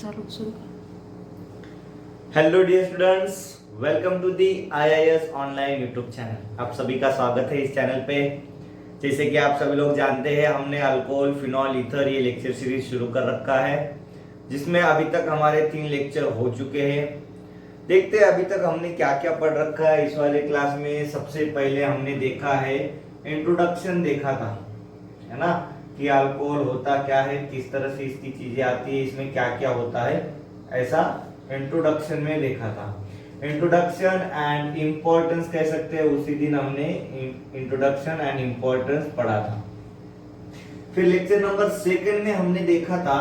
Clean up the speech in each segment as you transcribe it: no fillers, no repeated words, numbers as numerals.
चालू सुरू hello dear students, welcome to the IIS online YouTube channel. आप सभी का स्वागत है इस चैनल पे। जैसे कि आप सभी लोग जानते हैं, हमने अल्कोहल, फिनॉल, ईथर ये लेक्चर सीरीज शुरू कर रखा है, जिसमें अभी तक हमारे 3 लेक्चर हो चुके हैं। देखते हैं अभी तक हमने क्या क्या पढ़ रखा है इस वाले क्लास में। सबसे पहले हमने देखा है इंट्रोडक्शन, देखा था, है ना, कि अल्कोहल होता क्या है, किस तरह से इसकी चीजें आती है, इसमें क्या क्या होता है, ऐसा इंट्रोडक्शन में देखा था। इंट्रोडक्शन एंड इम्पोर्टेंस कह सकते हैं, उसी दिन हमने इंट्रोडक्शन एंड इम्पोर्टेंस पढ़ा था। फिर लेक्चर नंबर 2 में हमने देखा था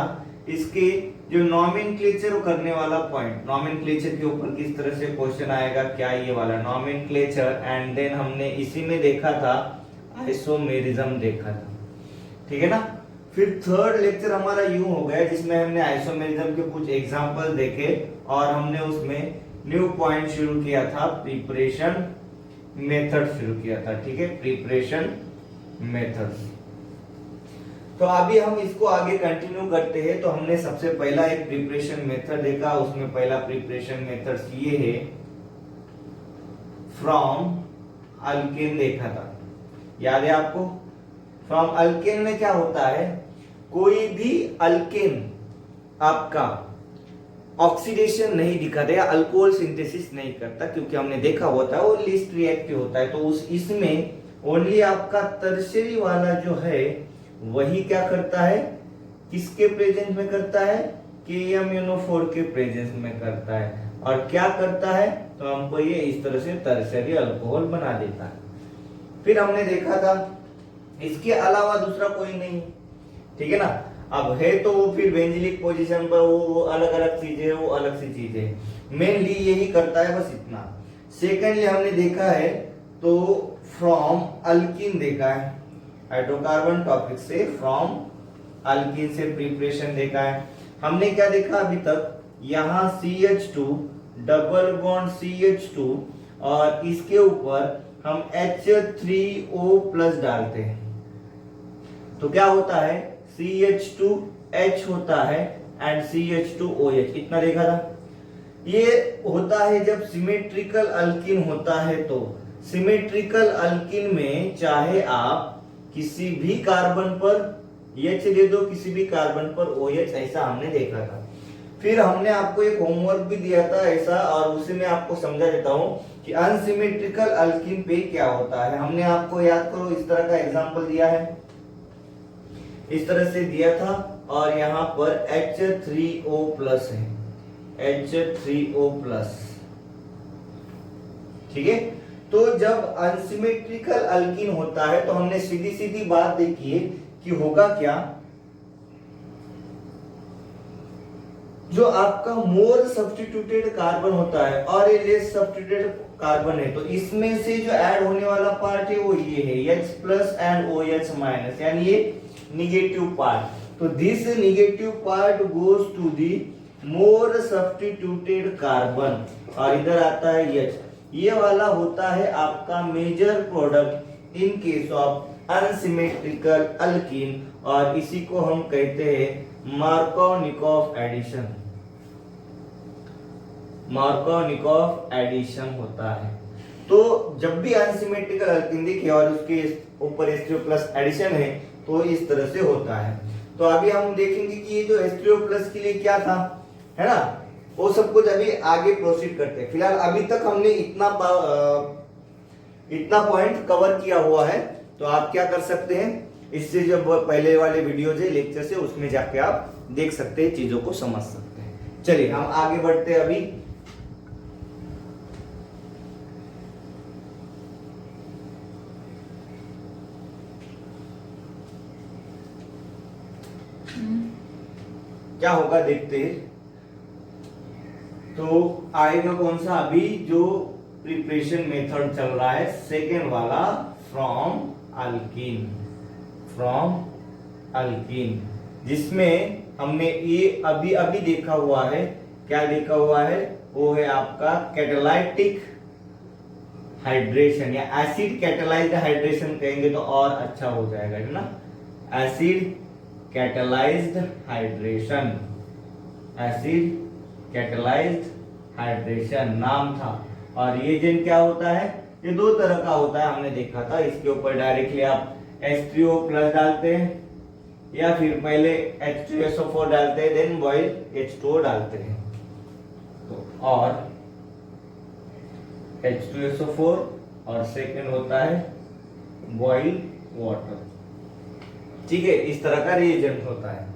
इसके जो नॉमेनक्लेचर करने वाला पॉइंट, नॉमेनक्लेचर के ऊपर किस तरह से क्वेश्चन आएगा, क्या ये वाला नॉमेनक्लेचर। एंड देन हमने इसी में देखा था आइसोमेरिज्म देखा था, ठीक है ना। फिर थर्ड लेक्चर हमारा यूं हो गया जिसमें हमने आइसोमेरिज्म के कुछ एग्जांपल देखे और हमने उसमें न्यू पॉइंट शुरू किया था, प्रिपरेशन मेथड शुरू किया था, ठीक है, प्रिपरेशन मेथड्स। तो अभी हम इसको आगे कंटिन्यू करते हैं। तो हमने सबसे पहला एक प्रिपरेशन मेथड देखा, उसमें पहला प्रिपरेशन मेथड ये है, फ्रॉम अल्केन देखा था, याद है आपको। फ्रॉम अल्केन में क्या होता है, कोई भी अल्केन आपका ऑक्सीडेशन नहीं दिखाता या अल्कोहल सिंथेसिस नहीं करता, क्योंकि हमने देखा होता है वो लीस्ट रिएक्टिव होता है। तो उस इसमें ओनली आपका टर्शियरी वाला जो है वही क्या करता है, किसके प्रेजेंस में करता है, KMnO4 के प्रेजेंस में करता है। और क्या करता है, तो हमको ये इस तरह से टर्शियरी अल्कोहल बना देता है। फिर हमने देखा था इसके अलावा दूसरा कोई नहीं, ठीक है ना। अब है तो वो फिर बेंजिलिक पोजीशन पर वो अलग अलग चीजें है, वो अलग सी चीजें है, मेनली यही करता है, बस इतना। सेकेंडली हमने देखा है तो फ्रॉम अल्कीन देखा है, हाइड्रोकार्बन टॉपिक से फ्रॉम अल्कीन से प्रिपरेशन देखा है। हमने क्या देखा अभी तक, यहाँ CH2 डबल बॉन्ड CH2 और इसके ऊपर हम H3O प्लस डालते हैं तो क्या होता है, CH2H होता है एंड CH2OH, इतना देखा था। ये होता है जब सिमेट्रिकल अल्कीन होता है। तो सिमेट्रिकल अल्कीन में चाहे आप किसी भी कार्बन पर H दे दो, किसी भी कार्बन पर OH, ऐसा हमने देखा था। फिर हमने आपको एक होमवर्क भी दिया था ऐसा, और उसे मैं आपको समझा देता हूं कि अनसिमेट्रिकल अल्कीन पे क्या होता है। हमने आपको याद करो इस तरह का एग्जांपल दिया है, इस तरह से दिया था, और यहाँ पर H3O प्लस है, H3O प्लस, ठीक है। तो जब अनसिमेट्रिकल अल्कीन होता है तो हमने सीधी सीधी बात देखी है कि होगा क्या, जो आपका मोर सब्स्टिट्यूटेड कार्बन होता है और ये लेस सब्स्टिट्यूटेड कार्बन है, तो इसमें से जो ऐड होने वाला पार्ट है वो ये है H plus and OH minus, यानी ये निगेटिव पार्ट। तो this negative part goes to the more substituted carbon, और इधर आता है H। ये वाला होता है आपका major product in case of unsymmetrical alkene, और इसी को हम कहते हैं मार्कोव-निकोव एडिशन। मार्कोव-निकोव एडिशन होता है। तो जब भी अनसिमेट्रिकल अल्कीन देखिए और उसके ऊपर H3O प्लस एडिशन है तो इस तरह से होता है। तो अभी हम देखेंगे कि ये जो H3O प्लस के लिए क्या था, है ना, वो सब कुछ अभी आगे प्रोसीड करते हैं। फिलहाल अभी तक हमने इतना पॉइंट कवर किया हुआ है। तो आप क्या कर सकते हैं, इससे जो पहले वाले वीडियोज है लेक्चर से, उसमें जाके आप देख सकते हैं, चीजों को समझ सकते हैं। चलिए हम आगे बढ़ते हैं। अभी क्या होगा देखते हैं। तो आएगा कौन सा, अभी जो प्रिपरेशन मेथड चल रहा है सेकेंड वाला, फ्रॉम अल्कीन, फ्रॉम अल्कीन, जिसमें हमने ये अभी अभी देखा हुआ है। क्या देखा हुआ है, वो है आपका कैटालाइटिक हाइड्रेशन, या एसिड कैटालाइज्ड हाइड्रेशन कहेंगे तो और अच्छा हो जाएगा, है ना, acid catalysed hydration. Acid catalysed hydration नाम था। और रिएजेंट क्या होता है, ये दो तरह का होता है, हमने देखा था। इसके ऊपर डायरेक्टली आप H3O प्लस डालते हैं या फिर पहले H2SO4 डालते हैं, देन बॉइल H2O डालते हैं। तो और H2SO4 और सेकंड होता है बॉइल वाटर। ठीक है, इस तरह का रिएजेंट होता है।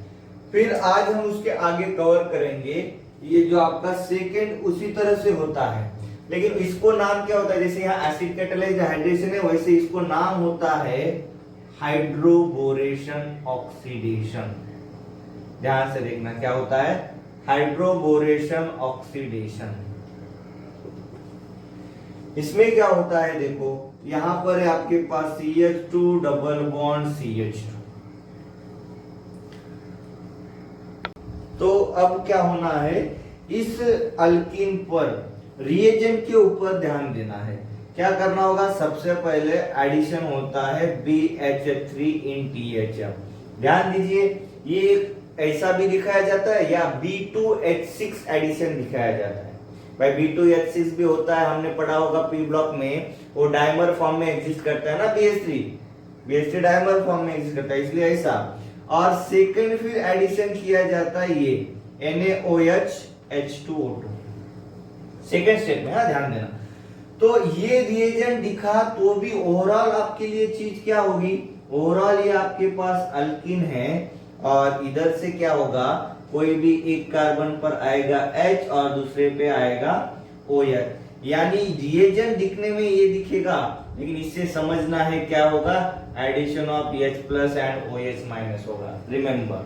फिर आज हम उसके आगे कवर करेंगे ये जो आपका सेकंड उसी तरह से होता है, लेकिन इसको नाम क्या होता है, जैसे यहाँ एसिड कैटालाइज्ड हाइड्रेशन है, वैसे इसको नाम होता है हाइड्रोबोरेशन ऑक्सीडेशन। ध्यान से देखना क्या होता है, हाइड्रोबोरेशन ऑक्सीडेशन। इसमें क्या होता है, देखो यहां पर है आपके पास CH2 डबल बॉन्ड CH2। तो अब क्या होना है, इस अल्कीन पर रिएजेंट के ऊपर ध्यान देना है। क्या करना होगा, सबसे पहले एडिशन होता है BH3 इन THF। ध्यान दीजिए, ये ऐसा भी दिखाया जाता है या B2H6 एडिशन दिखाया जाता है। भाई B2H6 भी होता है, हमने पढ़ा होगा P ब्लॉक में, वो डायमर फॉर्म में एग्जिस्ट करता है ना। BH3 डायमर फॉर्म में एग्जिस्ट करता है, इसलिए ऐसा। और सेकंड फिर एडिशन किया जाता है ये NaOH H2O2 सेकेंड स्टेप में, ध्यान देना। तो ये रिएजेंट दिखा तो भी ओवरऑल आपके लिए चीज क्या होगी, ओवरऑल ये आपके पास अल्कीन है और इधर से क्या होगा, कोई भी एक कार्बन पर आएगा H और दूसरे पे आएगा OH, यानी रिएजेंट दिखने में ये दिखेगा, लेकिन इससे समझना है क्या होगा, addition of H plus and OH minus होगा। रिमेंबर,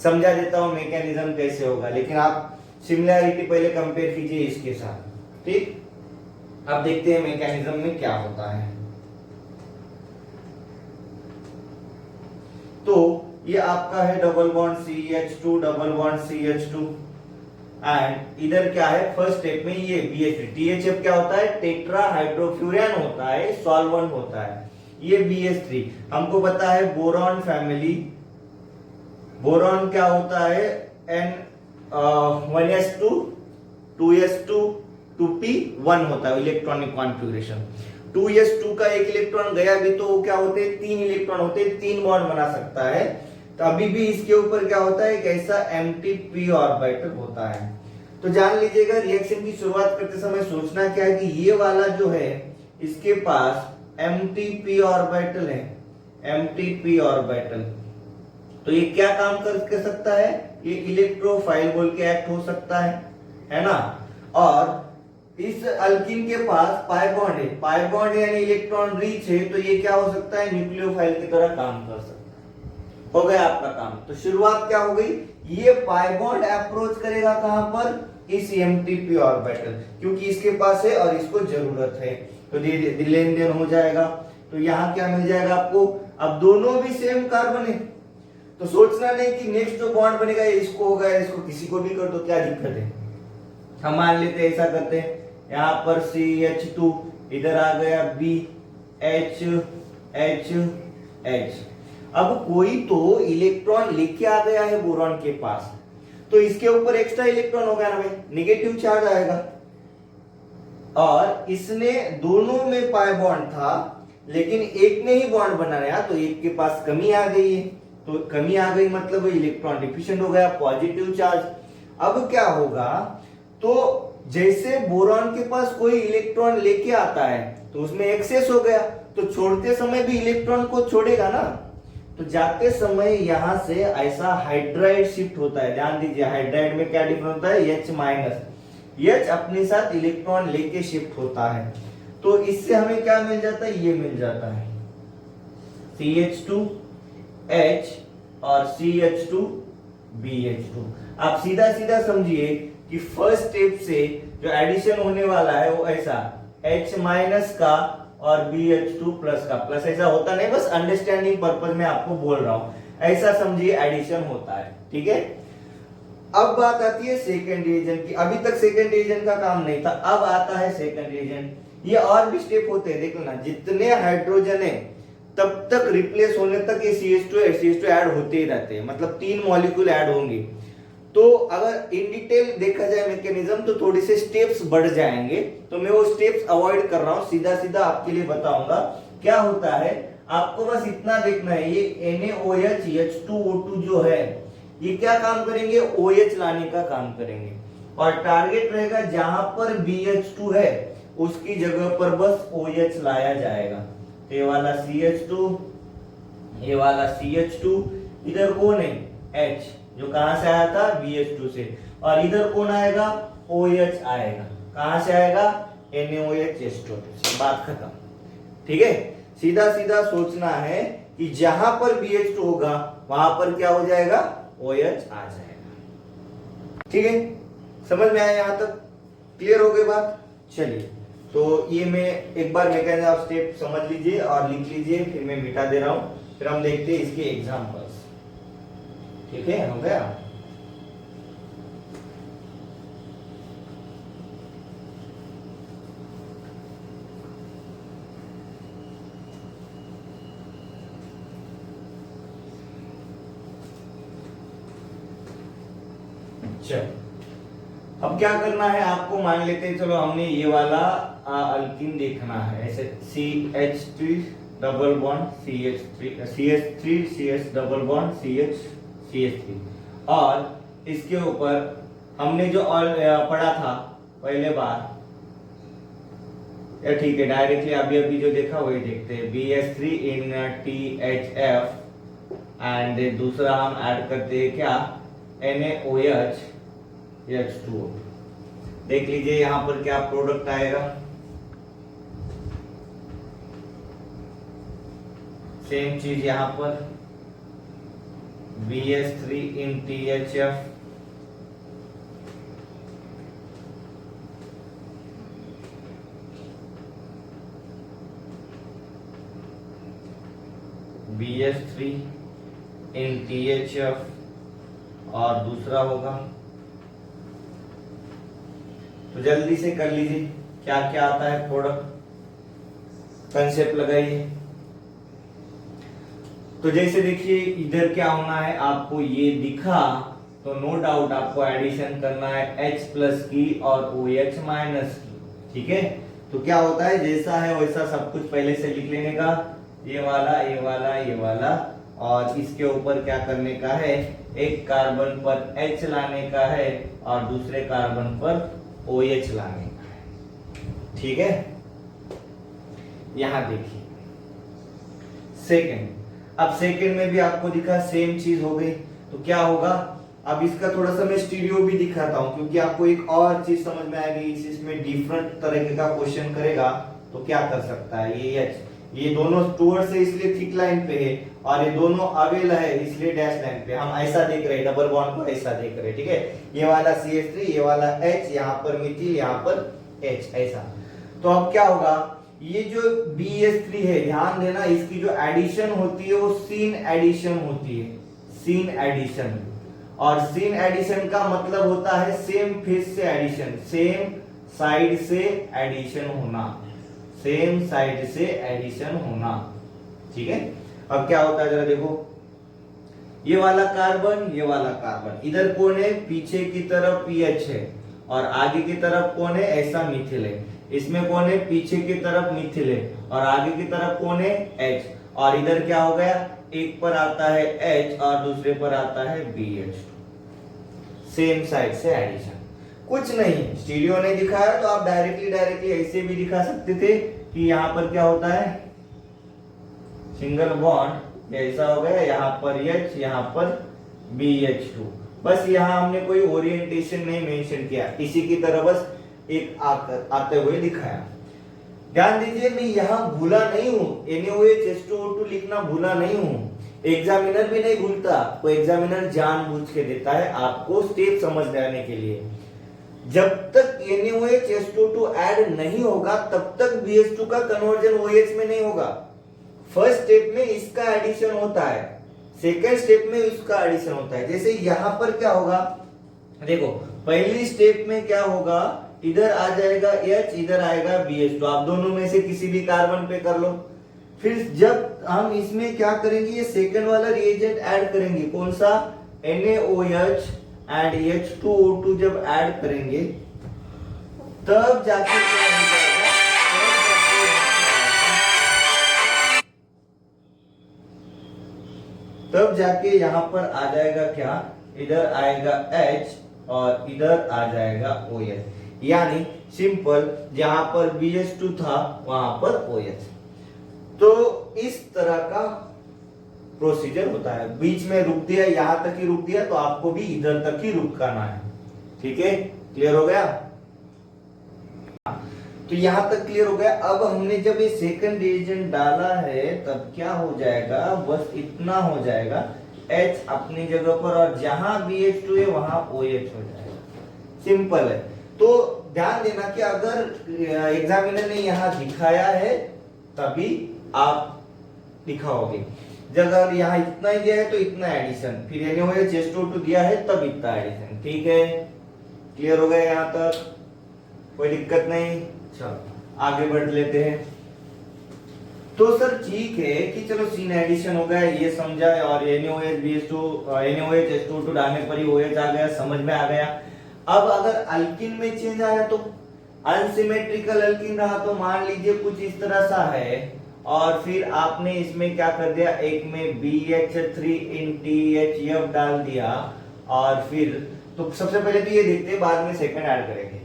समझा देता हूं मैकेनिज्म कैसे होगा, लेकिन आप सिमिलैरिटी पहले कंपेयर कीजिए इसके साथ। ठीक, अब देखते हैं मैकेनिज्म में क्या होता है। तो ये आपका है double bond CH2 double bond CH2 and इधर क्या है, फर्स्ट स्टेप में ये BH3 THF क्या होता है, टेट्रा हाइड्रोफ्यूरैन होता है, सॉल्वेंट होता है। ये BH3 हमको पता है बोरॉन फैमिली, बोरॉन क्या होता है, N1s2 2s2 2p1 होता है इलेक्ट्रॉनिक कॉन्फ़िगरेशन। 2s2 का एक इलेक्ट्रॉन गया भी तो वो क्या होते हैं, 3 इलेक्ट्रॉन होते हैं, 3 बॉन्ड बना सकता है। तो अभी भी इसके ऊपर क्या होता है, कैसा एम्प्टी p ऑर्बिटल होता है। तो जान लीजिएगा, रिएक्शन की शुरुआत करते समय सोचना क्या है कि ये वाला जो है इसके पास एम्प्टी p ऑर्बिटल है, एम्प्टी p ऑर्बिटल। तो ये क्या काम कर सकता है, ये इलेक्ट्रोफाइल बोल के एक्ट हो सकता है ना। और इस अल्कीन के पास पाई बॉन्ड है, पाई बॉन्ड यानी इलेक्ट्रॉन रिच है, तो ये क्या हो सकता है, न्यूक्लियोफाइल की तरह काम कर सकता है। हो गया आपका काम। तो शुरुआत क्या हो गई, ये पाई बॉन्ड अप्रोच करेगा कहां पर, इस एमटीपी ऑर्बिटल, क्योंकि इसके पास है और इसको जरूरत है, तो लेन देन हो जाएगा। तो यहाँ क्या मिल जाएगा आपको, अब दोनों भी सेम कार्बन है, तो सोचना नहीं कि नेक्स्ट जो बॉन्ड बनेगा ये इसको होगा, इसको किसी को भी कर दो, क्या दिक्कत है। हम मान लेते हैं ऐसा करते हैं, यहाँ पर CH2 इधर आ गया BH। अब कोई तो इलेक्ट्रॉन लेके आ गया है बोरॉन के पास, तो इसके ऊपर एक्स्ट्रा इलेक्ट्रॉन हो गया ना भाई, नेगेटिव चार्ज आएगा। और इसने दोनों में पाई बॉन्ड था, लेकिन एक ने ही बॉन्ड बनाया, तो एक के पास कमी आ गई है, तो कमी आ गई मतलब इलेक्ट्रॉन डिफिशिएंट हो गया, पॉजिटिव चार्ज। अब क्या होगा, तो जैसे बोरॉन के पास कोई इलेक्ट्रॉन लेके आता है तो उसमें एक्सेस हो गया, तो छोड़ते समय भी इलेक्ट्रॉन को छोड़ेगा ना, तो जाते समय यहां से ऐसा हाइड्राइड शिफ्ट होता है। ध्यान दीजिए, हाइड्राइड में क्या डिफरेंस होता है, H- अपने साथ इलेक्ट्रॉन लेके शिफ्ट होता है, तो इससे हमें क्या मिल जाता है, ये मिल जाता है CH2H और CH2BH2। आप सीधा सीधा समझिए कि फर्स्ट स्टेप से जो एडिशन होने वाला है वो ऐसा H- का और BH2 प्लस का, प्लस ऐसा होता नहीं, बस अंडरस्टैंडिंग पर्पस में आपको बोल रहा हूं, ऐसा समझिए एडिशन होता है। ठीक है, अब बात आती है सेकेंड रिएजेंट की। अभी तक सेकेंड रिएजेंट का काम नहीं था, अब आता है सेकेंड रिएजेंट। ये और भी स्टेप होते हैं, देखो ना, जितने हाइड्रोजन है तब तक रिप्लेस होने तक ये CH2 ऐड होते ही रहते हैं, मतलब 3 मॉलिक्यूल ऐड होंगे। तो अगर इन डिटेल देखा जाए मैकेनिज्म तो थोड़ी से स्टेप्स बढ़ जाएंगे, तो मैं वो स्टेप्स अवॉइड कर रहा हूं, सीधा सीधा आपके लिए बताऊंगा। क्या होता है, आपको बस इतना देखना है, ये NaOH H2O2 जो है ये क्या काम करेंगे, OH लाने का काम करेंगे, और टारगेट रहेगा जहां पर BH2 है उसकी जगह पर बस OH लाया जाएगा। तो ये वाला CH2, ये वाला CH2, इधर कौन है H जो कहां से आया था BH2 से, और इधर कौन आएगा OH आएगा, कहां से आएगा NaOH H2O2 से। बात खत्म, ठीक है। सीधा सीधा सोचना है कि जहां पर BH2 होगा वहां पर क्या हो जाएगा, OH आ जाएगा। ठीक है, समझ में आया यहां तक, क्लियर हो गई बात। चलिए, तो ये मैं एक बार मैकेनिज्म ऑफ स्टेप समझ लीजिए और लिख लीजिए, फिर मैं मिटा दे रहा हूं, फिर हम देखते हैं इसके एग्जांपल्स। ठीक है, हो गया। चलो, अब क्या करना है आपको, मान लेते हैं, चलो हमने ये वाला अल्कीन देखना है, ऐसे CH3 double bond CH3 CH double bond CH3, और इसके ऊपर हमने जो पढ़ा था पहले बार, या ठीक है डायरेक्टली अभी अभी जो देखा वही देखते हैं, BH3 इन THF, एंड दूसरा हम ऐड करते हैं क्या, NaOH H2O। देख लीजिए यहां पर क्या प्रोडक्ट आएगा, सेम चीज यहां पर BH3 इन THF, BH3 इन THF, और दूसरा होगा, तो जल्दी से कर लीजिए क्या क्या आता है प्रोडक्ट, कंसेप्ट लगाइए। तो जैसे देखिए इधर क्या होना है, आपको ये दिखा तो नो डाउट आपको एडिशन करना है H प्लस की और OH माइनस की, ठीक है। तो क्या होता है, जैसा है वैसा सब कुछ पहले से लिख लेने का, ये वाला ये वाला ये वाला, और इसके ऊपर क्या करने का है, एक कार्बन पर H लाने का है और दूसरे कार्बन पर OH लाने का है, ठीक है। यहां देखिए सेकंड, अब सेकंड में भी आपको दिखा सेम चीज हो गई, तो क्या होगा, अब इसका थोड़ा सा मैं स्टीरियो भी दिखाता हूं, क्योंकि आपको एक और चीज समझ में आएगी, इसमें डिफरेंट तरह का क्वेश्चन करेगा तो क्या कर सकता है। ये दोनों टूवर्ड से इसलिए थिक लाइन पे है, और ये दोनों अवेल है इसलिए डैश लाइन पे। हम ऐसा देख रहे हैं, डबल बॉन्ड को ऐसा देख रहे हैं, ठीक है। ये वाला CH3, ये वाला H, यहाँ पर मिथिल, यहाँ पर H, ऐसा। तो अब क्या होगा, ये जो BH3 है, ध्यान देना, इसकी जो एडिशन होती है वो सीन एडिशन होती है, सीन एडिशन। और सीन एडिशन का मतलब होता है सेम फेस से एडिशन, सेम साइड से एडिशन होना, सेम साइड से एडिशन होना, ठीक है। अब क्या होता है जरा देखो, ये वाला कार्बन, ये वाला कार्बन, इधर कौन है, पीछे की तरफ PH है और आगे की तरफ कौन है, ऐसा मिथिल है। इसमें कौन है, पीछे की तरफ मिथिल है और आगे की तरफ कौन है, H, और इधर क्या हो गया, एक पर आता है H और दूसरे पर आता है BH, सेम साइड से एडिशन। कुछ नहीं, स्टीरियो ने दिखाया तो आप डायरेक्टली ऐसे भी दिखा सकते थे कि यहाँ पर क्या होता है, सिंगल बॉन्ड ऐसा हो गया, यहाँ पर H, यहाँ पर BH2, बस यहाँ हमने कोई ओरिएंटेशन नहीं मेंशन किया, इसी की तरह बस एक आते हुए दिखाया। ध्यान दीजिए, मैं यहाँ भूला नहीं हूँ, NaOH H2O2 लिखना भूला नहीं हूँ, एग्जामिनर भी नहीं भूलता, वो एग्जामिनर जानबूझ के देता है आपको स्टेप समझ लेने के लिए। जब तक NaOH H2O2 ऐड नहीं होगा तब तक BH2 का कन्वर्जन OH में नहीं होगा। फर्स्ट स्टेप में इसका एडिशन होता है, सेकंड स्टेप में इसका एडिशन होता है। जैसे यहां पर क्या होगा, देखो पहली स्टेप में क्या होगा, इधर आ जाएगा H, इधर आएगा BH, तो आप दोनों में से किसी भी कार्बन पे कर लो। फिर जब हम इसमें क्या करेंगे, ये सेकंड वाला रिएजेंट ऐड करेंगे, कौन सा, NaOH एंड H2O2 जब ऐड करेंगे तब जाके क्या हो जाएगा, तब जाके यहां पर आ जाएगा क्या, इधर आएगा H और इधर आ जाएगा OH, यानी सिंपल जहां पर BH2 था वहां पर OH। तो इस तरह का प्रोसीजर होता है। बीच में रुक दिया, यहां तक ही रुक दिया तो आपको भी इधर तक ही रुकना है। ठीक है, क्लियर हो गया? तो यहां तक क्लियर हो गया। अब हमने जब ये सेकंड रिएजेंट डाला है तब क्या हो जाएगा, बस इतना हो जाएगा, H अपनी जगह पर और जहां BH2 है वहां OH हो जाएगा। सिंपल है। तो ध्यान देना कि अगर एग्जामिनर ने यहां दिखाया है तभी आप दिखाओगे। जब अगर यहाँ इतना ही दिया है तो इतना एडिशन, फिर NaOH H2O2 दिया है तब इतना एडिशन। ठीक है, क्लियर हो गया यहाँ तक? कोई दिक्कत नहीं? चलो आगे बढ़ लेते हैं। तो सर ठीक है कि चलो सीन एडिशन हो गया, ये समझा, और NaOH H2O2 डालने पर ही OH आ गया, समझ में आ गया। अब अगर अल्किन में चेंज आया तो अनसिमेट्रिकल अल्किन रहा तो मान लीजिए कुछ इस तरह सा है, और फिर आपने इसमें क्या कर दिया, एक में BH3 डाल दिया, और फिर तो सबसे पहले तो ये देखते हैं, बाद में सेकंड ऐड करेंगे।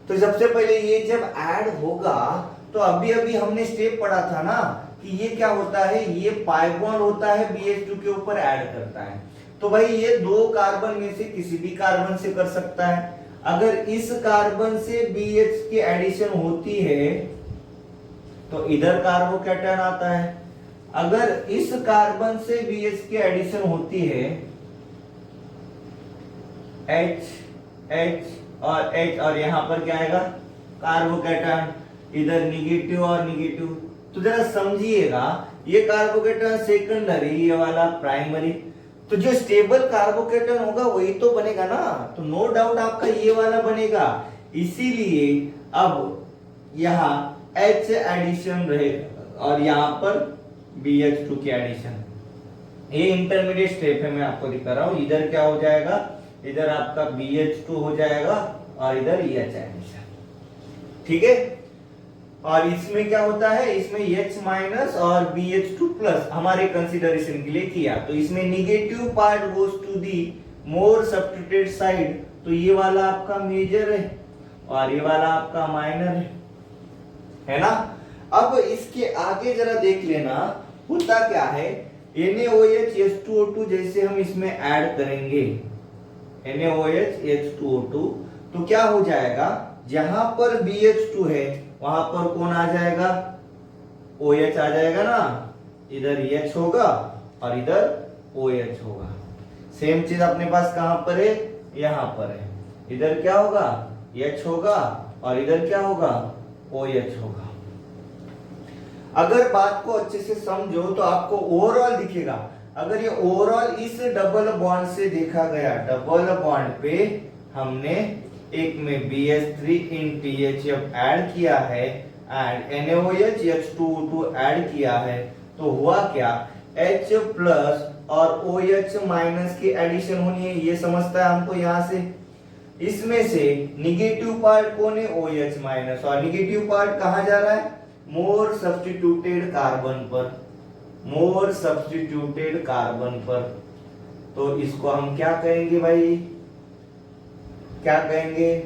तो सबसे पहले ये जब ऐड होगा तो अभी अभी हमने स्टेप पढ़ा था ना कि ये क्या होता है, ये पाई बॉन्ड होता है BH2 के ऊपर ऐड करता है। तो भाई ये दो कार्बन में से किसी भी कार्बन से कर सकता है। अगर इस कार्बन से BH की एडिशन होती है तो इधर कार्बोकैटायन आता है, अगर इस कार्बन से BH की एडिशन होती है, H और यहां पर क्या आएगा, कार्बोकैटायन, इधर निगेटिव और निगेटिव। तो जरा समझिएगा, ये कार्बोकैटायन सेकेंडरी, ये वाला प्राइमरी। तो जो स्टेबल कार्बोकैटायन होगा वही तो बनेगा ना, तो नो डाउट आपका ये वाला बनेगा। इसीलिए अब यहाँ H एडिशन रहेगा और यहाँ पर BH2 की एडिशन। ये इंटरमीडिएट स्टेप है, मैं आपको दिखा रहा हूं। इधर क्या हो जाएगा, इधर आपका BH2 हो जाएगा और इधर H एडिशन। ठीक है, और इसमें क्या होता है, इसमें H माइनस और BH2 प्लस हमारे कंसीडरेशन के लिए किया, तो इसमें negative part goes to the more substituted side. तो ये वाला आपका मेजर है और ये वाला आपका माइनर है ना। अब इसके आगे जरा देख लेना होता क्या है, NaOH H2O2 जैसे हम इसमें ऐड करेंगे NaOH H2O2, तो क्या हो जाएगा, जहां पर BH2 है वहां पर कौन आ जाएगा, OH आ जाएगा ना, इधर H होगा और इधर OH होगा। सेम चीज अपने पास कहां पर है, यहां पर है। इधर क्या होगा, H होगा और इधर क्या होगा, OH होगा। अगर बात को अच्छे से समझो तो आपको ओवरऑल दिखेगा। अगर ये ओवरऑल इस डबल बॉन्ड से देखा गया, डबल बॉन्ड पे हमने एक में BH3 जब ऐड किया है एंड NaOH H2O2 ऐड किया है, तो हुआ क्या, H प्लस और OH माइनस की एडिशन होनी है, ये समझता है हमको। यहां से इसमें से निगेटिव पार्ट कौन है, OH माइनस, और निगेटिव पार्ट कहां जा रहा है, मोर सब्स्टिट्यूटेड कार्बन पर, मोर सब्स्टिट्यूटेड कार्बन पर। तो इसको हम क्या कहेंगे भाई, क्या कहेंगे,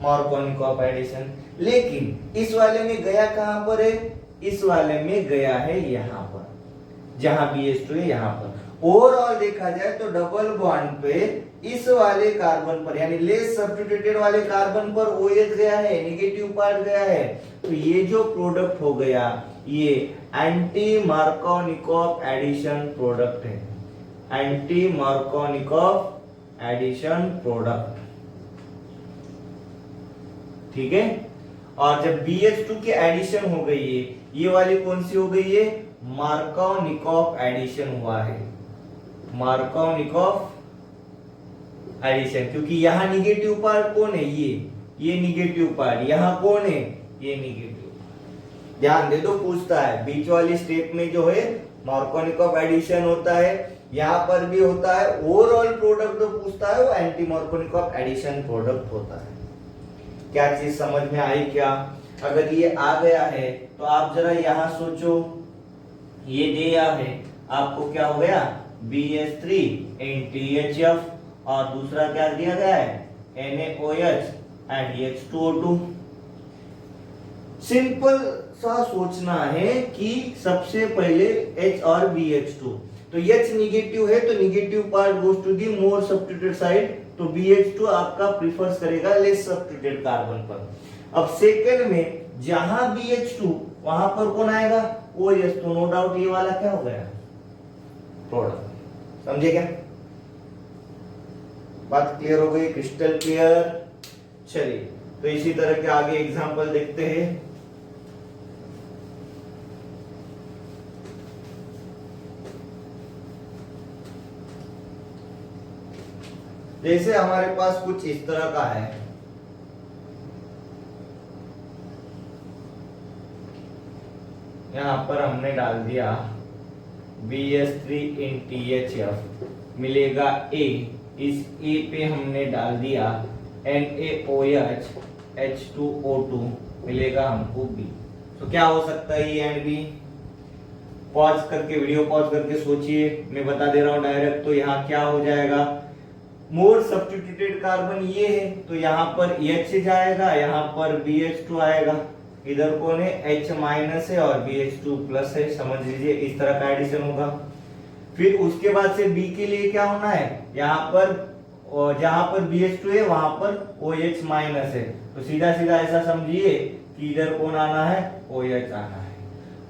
मार्कोनिकॉफ एडिशन। लेकिन इस वाले में गया कहां पर है, इस वाले में गया है यहां पर, जहां BH2 है यहां पर। ओवरऑल देखा जाए तो डबल बॉन्ड पे इस वाले कार्बन पर, यानी लेस सब्स्टिट्यूटेड वाले कार्बन पर OH गया है, नेगेटिव पार्ट गया है। तो ये जो प्रोडक्ट हो गया ये एंटी मार्कोनिकॉफ एडिशन प्रोडक्ट है, एंटी मार्कोनिकॉफ एडिशन प्रोडक्ट। ठीक है, और जब BH2 की एडिशन हो गई है, ये वाली कौन सी हो गई है, मार्कोनिकॉफ एडिशन हुआ है, मार्कोनिकॉफ एडिशन। क्योंकि यहां निगेटिव पार्ट कौन है, ये निगेटिव पार्ट, यहां कौन है, ये निगेटिव। ध्यान दे दो, पूछता है बीच वाली स्टेप में जो है मार्कोनिकॉफ एडिशन होता है, यहाँ पर भी होता है। ओवरऑल प्रोडक्ट जो पूछता है वो anti Markovnikov of addition product होता है। क्या चीज समझ में आई क्या? अगर ये आ गया है तो आप जरा यहाँ सोचो, ये दिया है आपको, क्या हो गया, BH3 NTHF, और दूसरा क्या दिया गया है, NaOH एंड H2O2। सिंपल सा सोचना है कि सबसे पहले H और BH2, तो H निगेटिव है तो negative part goes to the more substituted side, तो BH2 आपका प्रीफर्स करेगा लेस सब्स्टिट्यूटेड कार्बन पर। अब सेकंड में जहां BH2 वहां पर कौन आएगा, OH, तो नो डाउट ये वाला क्या हो गया, प्रोडक्ट। समझे क्या? बात क्लियर हो गई, क्रिस्टल क्लियर? चलिए तो इसी तरह के आगे एग्जांपल देखते हैं। जैसे हमारे पास कुछ इस तरह का है, यहां पर हमने डाल दिया BH3 NTHF, मिलेगा A, इस A पे हमने डाल दिया NaOH H2O2, मिलेगा हमको B। तो क्या हो सकता है ये एंड बी? पॉज करके, वीडियो पॉज करके सोचिए, मैं बता दे रहा हूं डायरेक्ट। तो यहाँ क्या हो जाएगा, मोर सब्स्टिट्यूटेड कार्बन ये है तो यहाँ पर H जाएगा, यहाँ पर BH2 आएगा, इधर कौन है, H माइनस है और BH2 प्लस है, समझ लीजिए इस तरह का एडिशन होगा। फिर उसके बाद से B के लिए क्या होना है, यहाँ पर और जहां पर BH2 है वहां पर OH माइनस है, तो सीधा सीधा ऐसा समझिए कि इधर कौन आना है, OH आना है।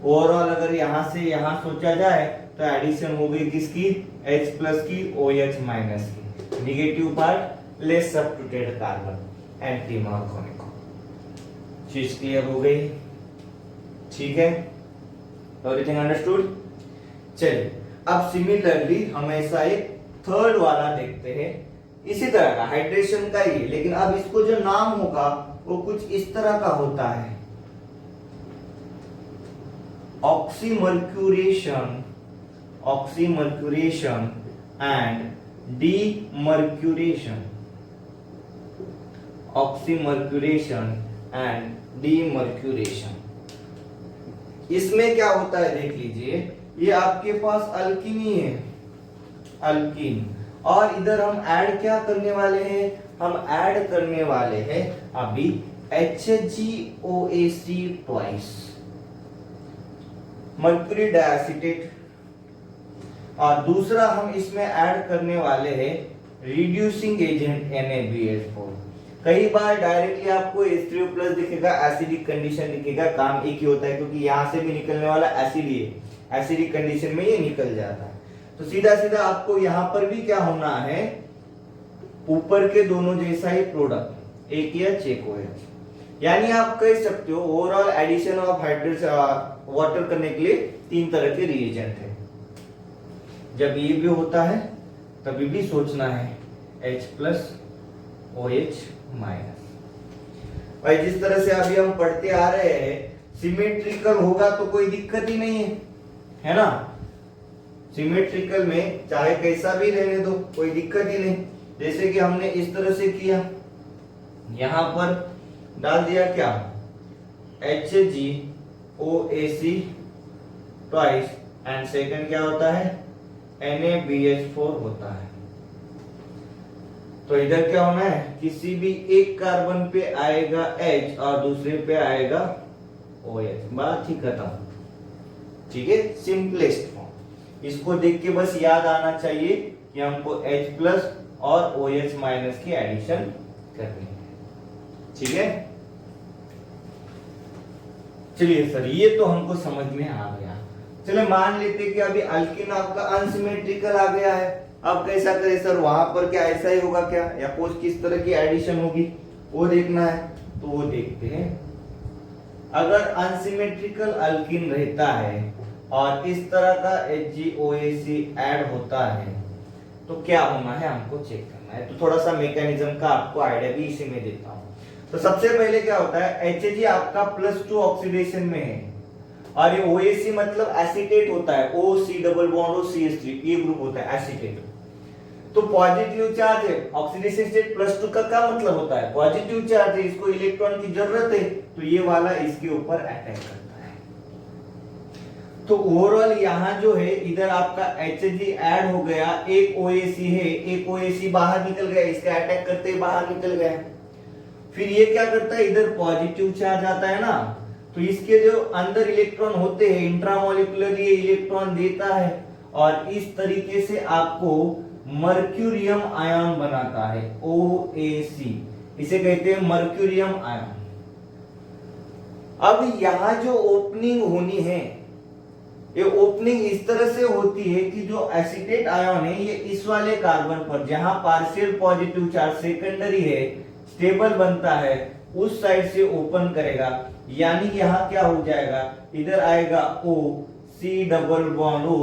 ओवरऑल अगर यहां से यहां सोचा जाए तो एडिशन हो गई किसकी, H प्लस की OH माइनस की, negative part less substituted carbon, anti Markovnikov. चीज क्लियर हो गई? ठीक है, एवरीथिंग अंडरस्टूड? चलिए अब सिमिलरली हम ऐसा एक थर्ड वाला देखते हैं, इसी तरह का हाइड्रेशन का ही, लेकिन अब इसको जो नाम होगा वो कुछ इस तरह का होता है, oxymercuration, oxymercuration and demercuration, oxymercuration and demercuration. इसमें क्या होता है देख लीजिए, ये आपके पास अल्कीन ही है, अल्कीन, और इधर हम ऐड क्या करने वाले हैं, हम ऐड करने वाले हैं अभी HgOAc ट्वाइस, मर्क्यूरी डाइएसिटेट, और दूसरा हम इसमें ऐड करने वाले हैं रिड्यूसिंग एजेंट NaBH4। कई बार डायरेक्टली आपको H3O+ दिखेगा, एसिडिक कंडीशन दिखेगा, काम एक ही होता है क्योंकि यहां से भी निकलने वाला एसिड ही है, एसिडिक कंडीशन में ये निकल जाता है। तो सीधा सीधा आपको यहां पर भी क्या होना है, ऊपर के दोनों जैसा ही प्रोडक्ट, एक एच एक OH, यानी आप कह सकते हो overall addition of hydrogen water करने के लिए 3 तरह के रिएजेंट है। जब ये भी होता है तभी भी सोचना है H प्लस OH माइनस। भाई जिस तरह से अभी हम पढ़ते आ रहे हैं, सिमेट्रिकल होगा तो कोई दिक्कत ही नहीं है ना, सिमेट्रिकल में चाहे कैसा भी रहने दो कोई दिक्कत ही नहीं। जैसे कि हमने इस तरह से किया, यहां पर डाल दिया क्या, HgOAc ट्वाइस एंड सेकंड क्या होता है, NaBH4 होता है। तो इधर क्या होना है, किसी भी एक कार्बन पे आएगा H और दूसरे पे आएगा OH, बात ही खत्म। ठीक है, सिंपलेस्ट फॉर्म। इसको देख के बस याद आना चाहिए कि हमको H प्लस और OH माइनस की एडिशन करनी है। ठीक है, चलिए सर ये तो हमको समझ में आ गया। चले मान लेते कि अभी अल्कीन आपका अनसिमेट्रिकल आ गया है, अब कैसा करें सर, वहां पर क्या ऐसा ही होगा क्या, या कुछ किस तरह की एडिशन होगी वो देखना है। तो वो देखते हैं, अगर अनसिमेट्रिकल अल्कीन रहता है और इस तरह का HgOAc ऐड होता है तो क्या होना है हमको चेक करना है। तो थोड़ा सा मैकेनिज्म का आपको आइडिया भी इसी में देता हूं। तो सबसे पहले क्या होता है, Hg आपका +2 ऑक्सीडेशन में है, और ये OAC मतलब एसीटेट होता है, OC double bond O CH3, ये ग्रुप होता है एसीटेट। तो पॉजिटिव चार्ज है, ऑक्सीडेशन स्टेट +2 का क्या मतलब होता है, पॉजिटिव चार्ज है, इसको इलेक्ट्रॉन की जरूरत है, तो ये वाला इसके ऊपर अटैक करता है। तो ओवरऑल यहाँ जो है इधर आपका Hg ऐड हो गया, एक OAC है, एक OAC बाहर निकल गया, इसका अटैक करते ही बाहर निकल गया। फिर ये क्या करता है, इधर पॉजिटिव चार्ज आता है ना, तो इसके जो अंदर इलेक्ट्रॉन होते हैं इंट्रामोलिकुलर ये इलेक्ट्रॉन देता है और इस तरीके से आपको मर्क्यूरियम आयन बनाता है, OAC, इसे कहते हैं मर्क्यूरियम आयन। अब यहां जो ओपनिंग होनी है, ये ओपनिंग इस तरह से होती है कि जो एसीटेट आयन है ये इस वाले कार्बन पर जहां पार्शियल पॉजिटिव चार्ज सेकेंडरी है स्टेबल बनता है उस साइड से ओपन करेगा, यानी यहां क्या हो जाएगा, इधर आएगा O C double bond O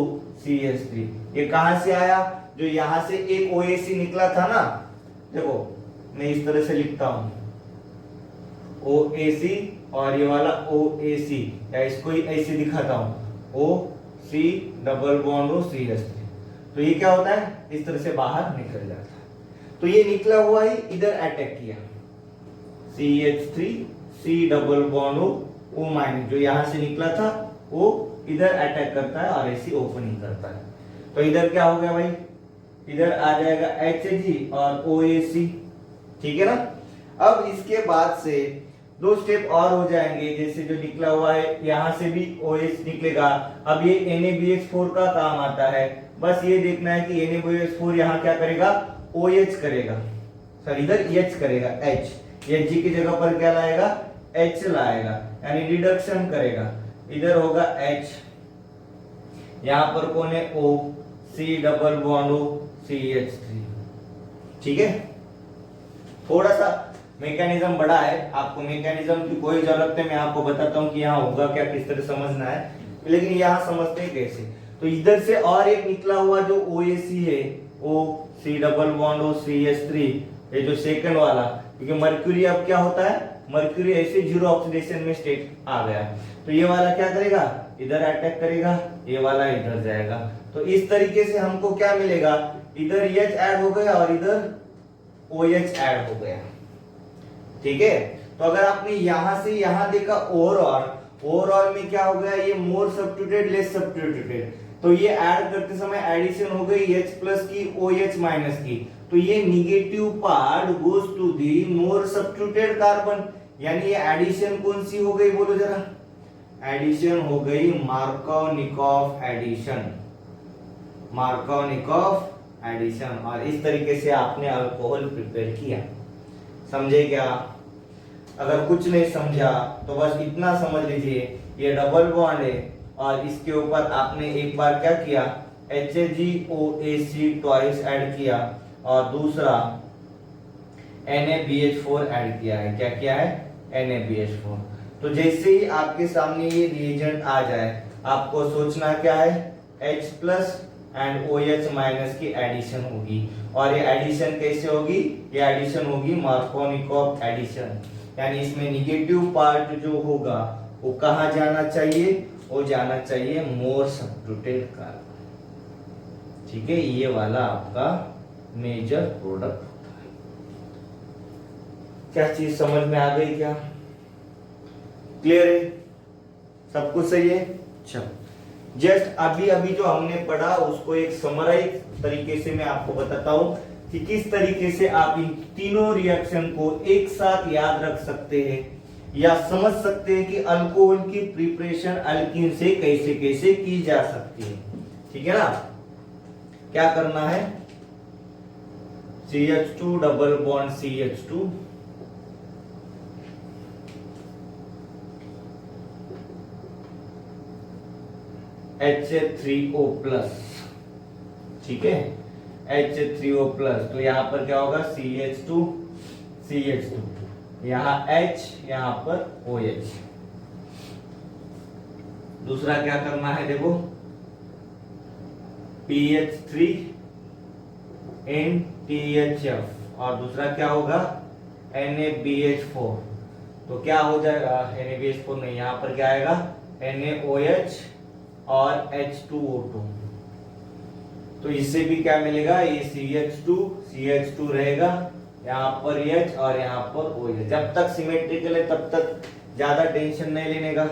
CH3। ये कहां से आया, जो यहां से एक OAC निकला था ना, देखो मैं इस तरह से लिखता हूं OAC और ये वाला OAC, या इसको ऐसे दिखाता हूं OC double bond O CH3। तो ये क्या होता है, इस तरह से बाहर निकल जाता है। तो ये निकला हुआ ही इधर अटैक किया, CH3 C double bond O minus, जो यहां से निकला था वो इधर अटैक करता है और ऐसी ओपनिंग करता है। तो इधर क्या हो गया भाई, इधर आ जाएगा Hg और OAC, ठीक है ना। अब इसके बाद से दो स्टेप और हो जाएंगे, जैसे जो निकला हुआ है यहां से भी OH निकलेगा। अब ये NaBH4 का काम आता है, बस ये देखना है कि NaBH4 यहाँ क्या करेगा, OH करेगा, सॉरी इधर H करेगा, Hg की जगह पर क्या लाएगा, H लाएगा, यानी रिडक्शन करेगा, इधर होगा H, यहां पर कौन है O, C double bond O CH3, ठीक है। थोड़ा सा मैकेनिज्म बड़ा है, आपको मैकेनिज्म की कोई जरूरत नहीं, मैं आपको बताता हूं कि यहाँ होगा क्या, किस तरह समझना है, लेकिन यहाँ समझते हैं कैसे। तो इधर से और एक निकला हुआ जो OAC है, O C double bond O CH3, ये जो सेकंड वाला, क्योंकि मर्क्यूरी अब क्या होता है, मर्क्यूरी ऐसे जीरो ऑक्सीडेशन में स्टेट आ गया, तो ये वाला क्या करेगा, इधर अटैक करेगा, ये वाला इधर जाएगा। तो इस तरीके से हमको क्या मिलेगा, इधर H ऐड हो गया और इधर OH ऐड हो गया, ठीक है। तो अगर आपने यहां से यहां देखा ओवरऑल में क्या हो गया, ये मोर सब्स्टिट्यूटेड लेस सब्स्टिट्यूटेड, तो ये ऐड करते समय एडिशन हो गई H प्लस की OH माइनस की, तो ये negative part goes to the more substituted carbon, यानी ये एडिशन कौन सी हो गई, बोलो जरा, एडिशन हो गई मार्कोवनिकॉफ एडिशन, मार्कोवनिकॉफ एडिशन। और इस तरीके से आपने अल्कोहल प्रिपेयर किया, समझे क्या। अगर कुछ नहीं समझा तो बस इतना समझ लीजिए, ये डबल बॉन्ड है और इसके ऊपर आपने एक बार क्या किया, HgOAC ट्वाइस ऐड किया और दूसरा NaBH4 ऐड किया है, क्या किया है, NaBH4। तो जैसे ही आपके सामने ये रिएजेंट आ जाए, आपको सोचना क्या है, H plus and OH minus की एडिशन होगी, और ये एडिशन कैसे होगी, ये एडिशन होगी मार्कोवनिकॉफ एडिशन, यानी इसमें निगेटिव पार्ट जो होगा वो कहाँ जाना चाहिए, वो जाना चाहिए मोर सब्स्टिट्यूटेड कार्बन, ठीक है। ये वाला आपका मेजर प्रोडक्ट होता है। क्या चीज समझ में आ गई, क्या क्लियर है, सब कुछ सही है। चलो जस्ट अभी अभी जो हमने पढ़ा उसको एक समराइज तरीके से मैं आपको बताता हूं कि किस तरीके से आप इन तीनों रिएक्शन को एक साथ याद रख सकते हैं या समझ सकते हैं कि अल्कोहल की प्रिपरेशन अल्कीन से कैसे कैसे की जा सकती है, ठीक है ना। क्या करना है, CH2 double bond CH2, HA3O plus, ठीक है, HA3O प्लस, तो यहां पर क्या होगा, CH2 CH2, यहां H, यहां पर OH। दूसरा क्या करना है, देखो PH3 NTHF और दूसरा क्या होगा, NaBH4। तो क्या हो जाएगा, NaBH4 नहीं, यहां पर क्या आएगा NaOH और H2O2। तो इससे भी क्या मिलेगा, ये CH2 रहेगा, यहाँ पर H और यहाँ पर OH। जब तक सिमेट्रिकल है तब तक ज्यादा टेंशन नहीं लेने का।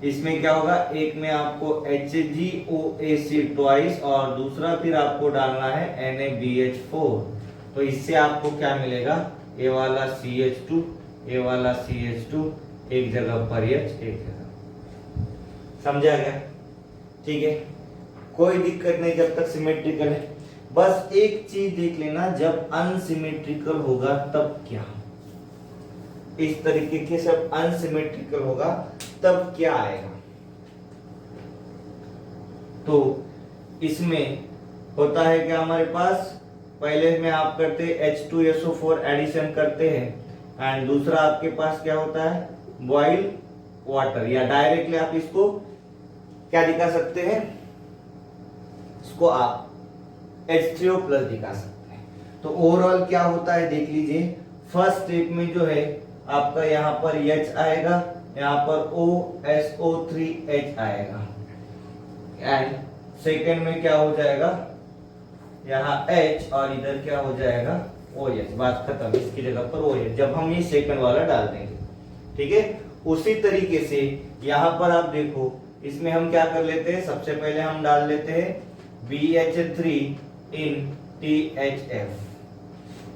इसमें क्या होगा, एक में आपको HgOAc ट्वाइस और दूसरा फिर आपको डालना है NaBH4। तो इससे आपको क्या मिलेगा, ये वाला CH2, ये वाला CH2, एक जगह पर H, एक जगह। समझा गया? ठीक है, कोई दिक्कत नहीं जब तक सिमेट्रिकल है। बस एक चीज देख लेना, जब अनसिमेट्रिकल होगा तब क्या, इस तरीके के सब अनसिमेट्रिकल होगा तब क्या आएगा। तो इसमें होता है कि हमारे पास पहले में आप करते H2SO4 एडिशन करते हैं, एंड दूसरा आपके पास क्या होता है, बॉइल वाटर, या डायरेक्टली आप इसको क्या दिखा सकते हैं, इसको आप H3O प्लस दिखा सकते हैं। तो ओवरऑल क्या होता है देख लीजिए, फर्स्ट स्टेप में जो है आपका यहाँ पर H आएगा, यहाँ पर OSO3H आएगा, एंड सेकेंड में क्या हो जाएगा, यहाँ H और इधर क्या हो जाएगा OH। बात खत्म, इसकी जगह पर OH जब हम ये सेकंड वाला डाल देंगे। ठीक है, उसी तरीके से यहाँ पर आप देखो, इसमें हम क्या कर लेते हैं, सबसे पहले हम डाल लेते हैं BH3 in THF।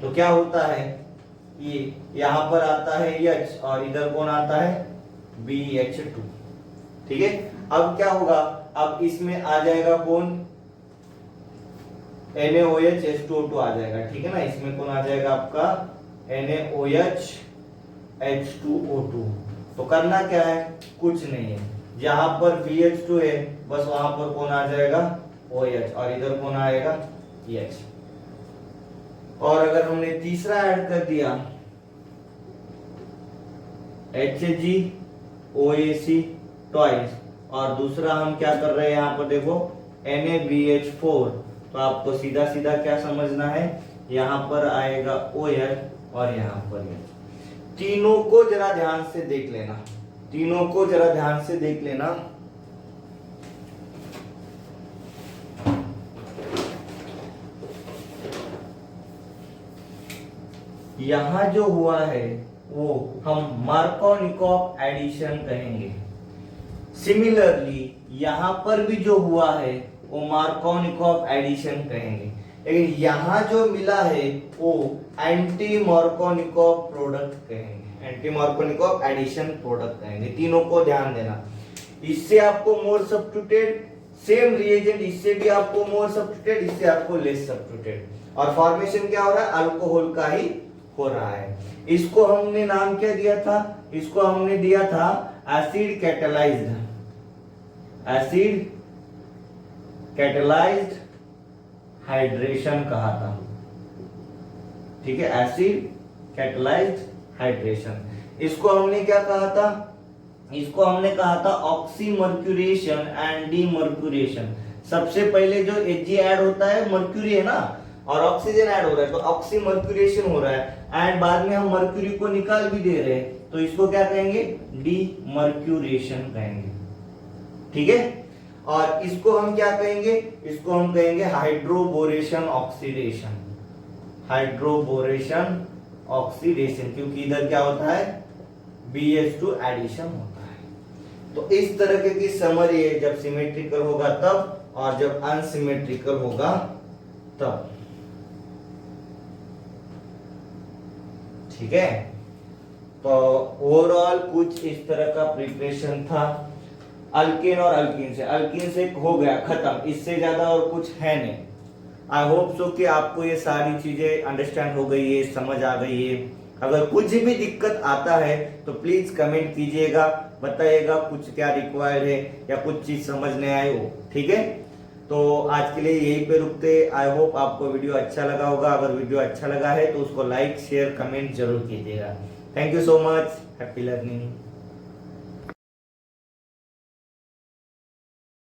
तो क्या होता है, ये यहाँ पर आता है H और इधर कौन आता है, BH2। ठीक है, अब क्या होगा, अब इसमें आ जाएगा कौन, NaOH H2O2 आ जाएगा। ठीक है ना, इसमें कौन आ जाएगा आपका NaOH H2O2। तो करना क्या है, कुछ नहीं है, जहां पर BH2 है बस वहां पर कौन आ जाएगा OH, और इधर कौन आएगा H। और अगर हमने तीसरा ऐड कर दिया HgOAc ट्वाइस, और दूसरा हम क्या कर रहे हैं, यहाँ पर देखो NaBH4, तो आपको सीधा सीधा क्या समझना है, यहाँ पर आएगा OH और यहाँ पर H। तीनों को जरा ध्यान से देख लेना, तीनों को जरा ध्यान से देख लेना। यहां जो हुआ है वो हम मार्कोनिकॉफ एडिशन कहेंगे। सिमिलरली यहां पर भी जो हुआ है वो मार्कोनिकॉफ एडिशन कहेंगे, लेकिन यहां जो मिला है वो एंटी मार्कोनिकॉफ प्रोडक्ट कहेंगे, एंटी मार्कोनिकॉफ एडिशन प्रोडक्ट कहेंगे। तीनों को ध्यान देना। इससे आपको मोर सब्स्टिट्यूटेड, सेम रिएजेंट, इससे भी आपको मोर सब्स्टिट्यूटेड, इससे आपको लेस सब्स्टिट्यूटेड, और फॉर्मेशन क्या हो रहा है, अल्कोहल का ही हो रहा है। इसको हमने नाम क्या दिया था, इसको हमने दिया था acid catalysed, acid catalysed hydration कहा था। ठीक है, एसिड कैटलाइज्ड हाइड्रेशन। इसको हमने क्या कहा था, इसको हमने कहा था ऑक्सीमर्क्यूरेशन एंड डीमर्क्यूरेशन। सबसे पहले जो Hg ऐड होता है मर्क्यूरी है ना, और ऑक्सीजन ऐड हो रहा है, तो ऑक्सीमर्क्यूरेशन हो रहा है, एंड बाद में हम मर्क्यूरी को निकाल भी दे रहे हैं, तो इसको क्या कहेंगे, डीमर्क्यूरेशन कहेंगे। ठीक है, और इसको हम क्या कहेंगे, इसको हम कहेंगे हाइड्रोबोरेशन ऑक्सीडेशन, हाइड्रोबोरेशन ऑक्सीडेशन, क्योंकि इधर क्या होता है BH2 एडिशन होता है। तो इस तरह की समरी है, जब सिमेट्रिकल होगा तब, और जब अनसिमेट्रिकल होगा तब। ठीक है, तो ओवरऑल कुछ इस तरह का प्रिपरेशन था। अल्केन और अल्कीन से हो गया खत्म, इससे ज्यादा और कुछ है नहीं। आई होप सो कि आपको ये सारी चीजें अंडरस्टैंड हो गई है, समझ आ गई है। अगर कुछ भी दिक्कत आता है तो प्लीज कमेंट कीजिएगा, बताइएगा कुछ क्या रिक्वायर्ड है या कुछ चीज समझ नहीं आई हो। ठीक है, तो आज के लिए यहीं पे रुकते। आई होप आपको वीडियो अच्छा लगा होगा। अगर वीडियो अच्छा लगा है तो उसको लाइक शेयर कमेंट जरूर कीजिएगा। Thank you so much, happy learning.